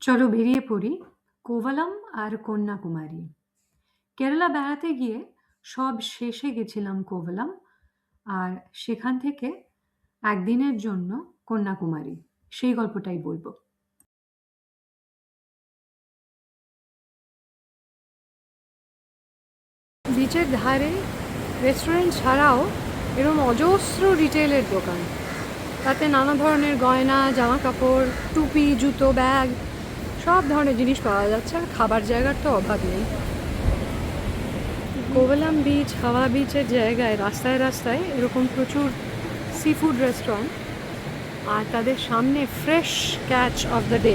চলো বেরিয়ে পড়ি কোভালাম আর কন্যাকুমারী। কেরালা বেড়াতে গিয়ে সব শেষে গেছিলাম কোভালাম, আর সেখান থেকে একদিনের জন্য কন্যাকুমারী। সেই গল্পটাই বলবো। বিচের ধারে রেস্টুরেন্ট ছাড়াও এরকম অজস্র রিটেলের দোকান, তাতে নানা ধরনের গয়না, জামা কাপড়, টুপি, জুতো, ব্যাগ, সব ধরনের জিনিস পাওয়া যাচ্ছে। আর খাবার জায়গার তো অভাব নেই। কোভালাম বিচ, হাওয়া বিচের জায়গায় রাস্তায় রাস্তায় এরকম প্রচুর সি ফুড রেস্টুরেন্ট, আর তাদের সামনে fresh catch of the day,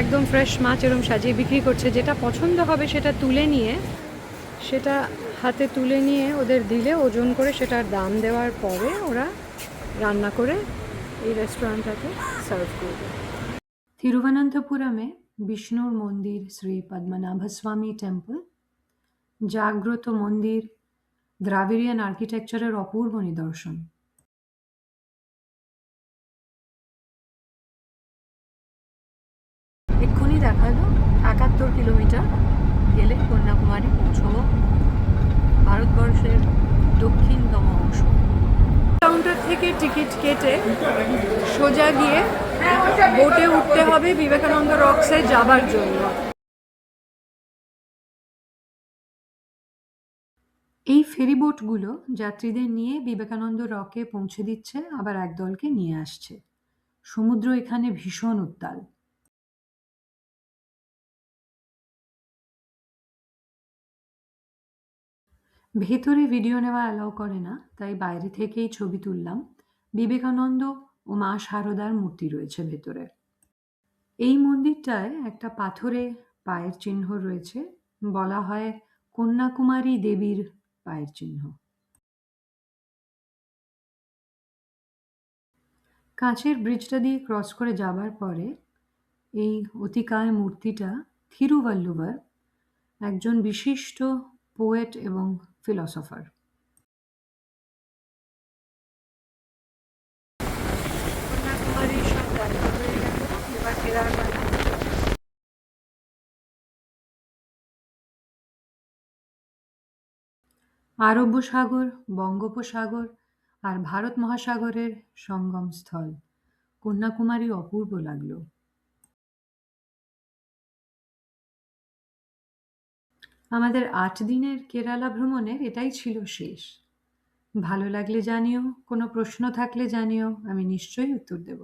একদম ফ্রেশ মাছ এরকম সাজিয়ে বিক্রি করছে। যেটা পছন্দ হবে সেটা হাতে তুলে নিয়ে ওদের দিলে ওজন করে সেটার দাম দেওয়ার পরে ওরা রান্না করে এই রেস্টুরেন্টটাতে সার্ভ করবে। তিরুবনন্তপুরমে বিষ্ণুর মন্দির, শ্রী পদ্মনাভস্বামী টেম্পল, জাগ্রত মন্দির, দ্রাবিড়িয়ান আর্কিটেকচারের অপূর্ব নিদর্শন। এক্ষুনি দেখালো ৭১ কিলোমিটার গেলে কন্যাকুমারী পৌঁছবো, ভারতবর্ষের দক্ষিণতম অংশ। কাউন্টার থেকে টিকিট কেটে সোজা গিয়ে বোটে উঠতে হবে বিবেকানন্দ রকসে যাবার জন্য। এই ফেরিবোটগুলো যাত্রীদের নিয়ে বিবেকানন্দ রকে পৌঁছে দিচ্ছে, আবার একদলকে নিয়ে আসছে। সমুদ্র এখানে ভীষণ উত্তাল। ভেতরে ভিডিও নেওয়া অ্যালাউ করে না, তাই বাইরে থেকেই ছবি তুললাম। বিবেকানন্দ ও মা শারদার মূর্তি রয়েছে ভেতরে। এই মন্দিরটায় একটা পাথরে পায়ের চিহ্ন রয়েছে, বলা হয় কন্যাকুমারী দেবীর পায়ের চিহ্ন। কাঁচের ব্রিজটা দিয়ে ক্রস করে যাবার পরে এই অতিকায় মূর্তিটা থিরুভাল্লুভার, একজন বিশিষ্ট পোয়েট এবং ফিলসফার। কন্যাকুমারীর সব দেখা হয়ে গেল, এবার ফেরার পালা। আরব্য সাগর, বঙ্গোপসাগর আর ভারত মহাসাগরের সঙ্গম স্থল। কন্যাকুমারী অপূর্ব লাগলো। আমাদের ৮ দিনের কেরালা ভ্রমণের এটাই ছিল শেষ। ভালো লাগলে জানিও, কোনো প্রশ্ন থাকলে জানিও, আমি নিশ্চয়ই উত্তর দেব।